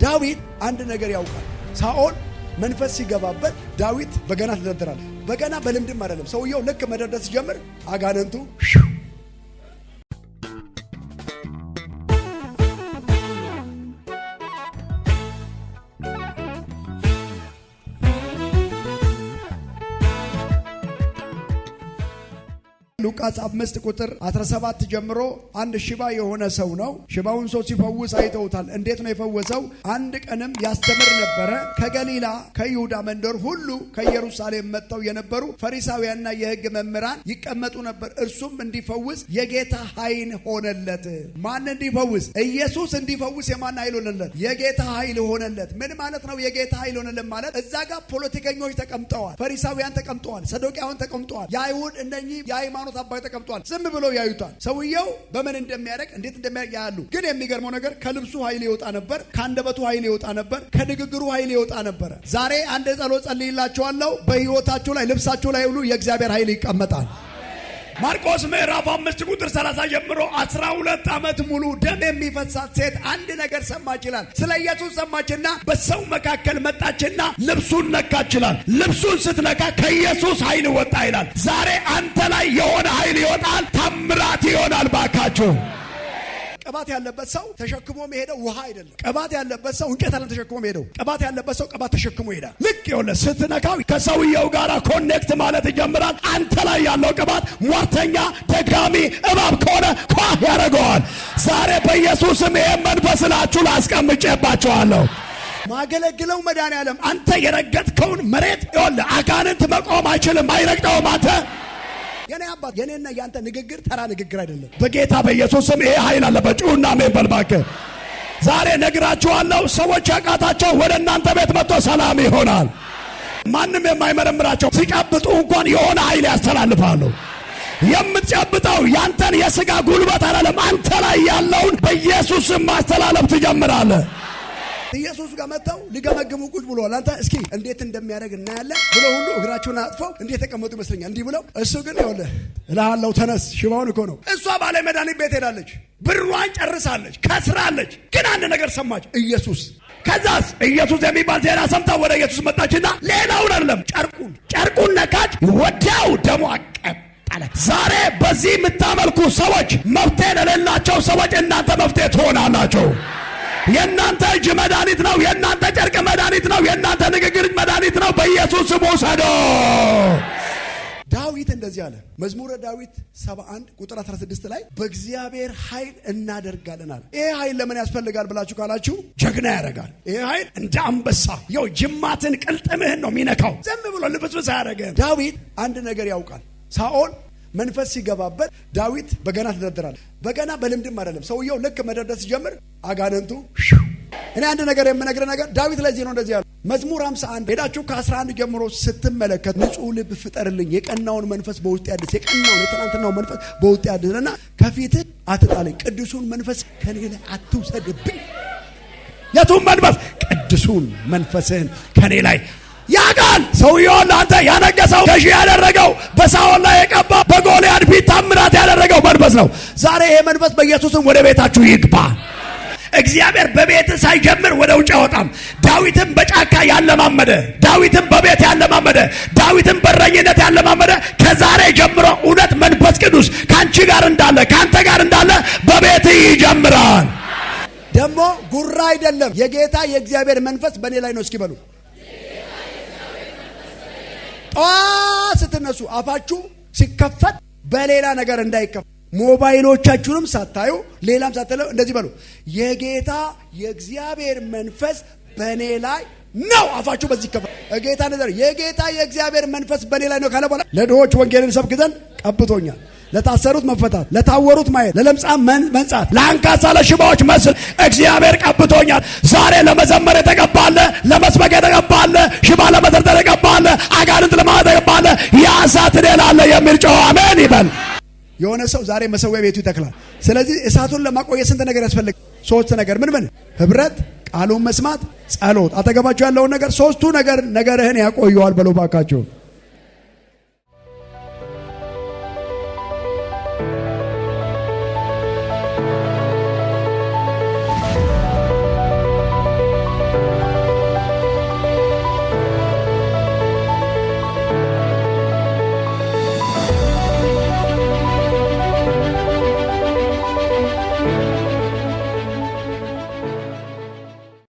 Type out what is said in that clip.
ዳዊት አንድ ነገር ያውቃል። ሳኦል መንፈስ ሲገባበት ዳዊት በገና ተደርድራል። በገና በልምድም አይደለም። ሰውየው ልክ መደርደር ሲጀምር አጋንንቱ ሉቃስ 5 ቁጥር 17 ጀምሮ አንድ ሽባ የሆነ ሰው ነው። ሽባውን ሰው ሲፈውስ አይተውታል። እንዴት ነው የፈወሰው? አንድ ቀንም ያስተምር ነበረ። ከገሊላ ከይሁዳ መንደር ሁሉ ከኢየሩሳሌም መጥተው የነበሩ ፈሪሳውያንና የሕግ መምህራን ይቀመጡ ነበር። እርሱም እንዲፈውስ የጌታ ኃይል ሆነለት። ማን እንዲፈውስ? ኢየሱስ እንዲፈውስ የማን ኃይል ሆነለት? የጌታ ኃይል ሆነለት። ምን ማለት ነው የጌታ ኃይል ሆነለት ማለት? እዛ ጋር ፖለቲከኞች ተቀምጠዋል፣ ፈሪሳውያን ተቀምጠዋል፣ ሰዶቂያውን ተቀምጠዋል፣ የአይሁድ እነኚህ የሃይማኖት አባይ ተቀምጧል። ዝም ብለው ያዩታል። ሰውየው በምን እንደሚያደርግ እንዴት እንደሚያደርግ ያያሉ። ግን የሚገርመው ነገር ከልብሱ ኃይል ይወጣ ነበር፣ ከአንደበቱ ኃይል ይወጣ ነበር፣ ከንግግሩ ኃይል ይወጣ ነበር። ዛሬ አንድ ጸሎት ጸልይላችኋለሁ። በህይወታችሁ ላይ ልብሳችሁ ላይ ሁሉ የእግዚአብሔር ኃይል ይቀመጣል። ማርቆስ ምዕራፍ 5 ቁጥር 30 ጀምሮ 12 ዓመት ሙሉ ደም የሚፈሳት ሴት አንድ ነገር ሰማች ይላል። ስለ ኢየሱስ ሰማችና በሰው መካከል መጣችና ልብሱን ነካች ይላል። ልብሱን ስትነካ ከኢየሱስ ኃይል ወጣ ይላል። ዛሬ አንተ ላይ የሆነ ኃይል ይወጣል፣ ታምራት ይሆናል። ባካችሁ ቅባት ያለበት ሰው ተሸክሞ መሄደው ውሃ አይደለም። ቅባት ያለበት ሰው እንጨት አይደለም ተሸክሞ መሄደው። ቅባት ያለበት ሰው ቅባት ተሸክሞ ይሄዳል። ልክ ይኸውልህ ስትነካው ከሰውየው ጋር ኮኔክት ማለት ይጀምራል። አንተ ላይ ያለው ቅባት ሟርተኛ፣ ደጋሚ፣ እባብ ከሆነ ኳ ያደርገዋል። ዛሬ በኢየሱስም ይሄን መንፈስ ላችሁ ላስቀምጬባችኋለሁ። ማገለግለው መድኃኒዓለም አንተ የረገጥከውን መሬት ይኸውልህ አጋንንት መቆም አይችልም፣ አይረግጠውም። አንተ የኔ አባት የኔና ያንተ ንግግር ተራ ንግግር አይደለም። በጌታ በኢየሱስ ስም ይሄ ኃይል አለበት። ጩና ሜንበል ባከ ዛሬ ነግራችኋለሁ። ሰዎች ያቃታቸው ወደ እናንተ ቤት መጥቶ ሰላም ይሆናል። ማንም የማይመረምራቸው ሲጨብጡ እንኳን የሆነ ኃይል ያስተላልፋሉ። የምትጨብጠው ያንተን የሥጋ ጉልበት አይደለም፣ አንተ ላይ ያለውን በኢየሱስ ስም ማስተላለፍ ትጀምራለህ። ኢየሱስ ጋር መጣው ሊገመግሙ ቁጭ ብለዋል። አንተ እስኪ እንዴት እንደሚያደርግ እናያለን ብሎ ሁሉ እግራቸውን አጥፈው እንዴት ተቀመጡ ይመስለኛል እንዲህ ብለው። እሱ ግን ይኸውልህ እልሃለሁ ተነስ፣ ሽባውን እኮ ነው። እሷ ባለ መድኃኒት ቤት ሄዳለች፣ ብሯን ጨርሳለች፣ ከስራለች። ግን አንድ ነገር ሰማች፣ ኢየሱስ። ከዛስ ኢየሱስ የሚባል ዜና ሰምታ ወደ ኢየሱስ መጣችና ሌላውን አይደለም ጨርቁን ነካች፣ ወዲያው ደሙ አቀጠለ። ዛሬ በዚህ የምታመልኩ ሰዎች መፍትሄ ለሌላቸው ሰዎች እናንተ መፍትሄ ትሆናላችሁ። የእናንተ እጅ መድኃኒት ነው። የእናንተ ጨርቅ መድኃኒት ነው። የእናንተ ንግግር መድኃኒት ነው። በኢየሱስ ስም ውሰዶ። ዳዊት እንደዚህ አለ። መዝሙረ ዳዊት 71 ቁጥር 16 ላይ በእግዚአብሔር ኃይል እናደርጋለን አለ። ይሄ ኃይል ለምን ያስፈልጋል ብላችሁ ካላችሁ ጀግና ያደርጋል። ይሄ ኃይል እንደ አንበሳ ይኸው ጅማትን ቅልጥምህን ነው የሚነካው። ዝም ብሎ ልብስብስ አያደርግም። ዳዊት አንድ ነገር ያውቃል። ሳኦል መንፈስ ሲገባበት ዳዊት በገና ተደርድራል። በገና በልምድም አይደለም። ሰውየው ልክ መደርደር ሲጀምር አጋንንቱ እኔ አንድ ነገር የምነግርህ ነገር ዳዊት ለዚህ ነው እንደዚህ ያለው። መዝሙር 51 ሄዳችሁ ከ11 ጀምሮ ስትመለከት ንጹሕ ልብ ፍጠርልኝ፣ የቀናውን መንፈስ በውስጤ አድስ፣ የቀናውን የትናንትናው መንፈስ በውስጤ አድስና ከፊትህ አትጣለኝ፣ ቅዱሱን መንፈስ ከኔ ላይ አትውሰድብኝ። የቱን መንፈስ? ቅዱሱን መንፈስህን ከኔ ላይ ያጋል። ሰውየውን ለአንተ ያነገሰው ገዢ ያደረገው በሳኦል ላይ የቀባው በጎልያድ ፊት ታምራት ያደረገው መንፈስ ነው። ዛሬ ይሄ መንፈስ በኢየሱስም ወደ ቤታችሁ ይግባ። እግዚአብሔር በቤት ሳይጀምር ወደ ውጭ አወጣም። ዳዊትም በጫካ ያለማመደ፣ ዳዊትም በቤት ያለማመደ፣ ዳዊትም በረኝነት ያለማመደ ከዛሬ ጀምሮ እውነት መንፈስ ቅዱስ ካንቺ ጋር እንዳለ ካንተ ጋር እንዳለ በቤት ይጀምራል። ደግሞ ጉራ አይደለም። የጌታ የእግዚአብሔር መንፈስ በእኔ ላይ ነው። እስኪ በሉ ጠዋት ስትነሱ አፋችሁ ሲከፈት በሌላ ነገር እንዳይከፈት፣ ሞባይሎቻችሁንም ሳታዩ ሌላም ሳታዩ እንደዚህ በሉ፣ የጌታ የእግዚአብሔር መንፈስ በእኔ ላይ ነው። አፋችሁ በዚህ ይከፈት። ጌታ ነገር የጌታ የእግዚአብሔር መንፈስ በእኔ ላይ ነው ካለ በኋላ ለድሆች ወንጌልን ሰብክ ዘንድ ቀብቶኛል፣ ለታሰሩት መፈታት፣ ለታወሩት ማየት፣ ለለምጻም መንጻት፣ ለአንካሳ ለሽባዎች መስል እግዚአብሔር ቀብቶኛል። ዛሬ ለመዘመር የተቀባለ፣ ለመስበክ የተቀባለ፣ ሽባ ለመዘርዘር የተቀባለ፣ አጋንንት ለማለት የተቀባለ ያሳት ደላለ የሚል ጮህ አሜን ይበል። የሆነ ሰው ዛሬ መሰዊያ ቤቱ ይተክላል። ስለዚህ እሳቱን ለማቆየት ስንት ነገር ያስፈልግ? 3 ነገር። ምን? ህብረት፣ ቃሉን መስማት፣ ጸሎት። አጠገባችሁ ያለውን ነገር ሶስቱ ነገርህን ያቆየዋል። በሉ ባካችሁ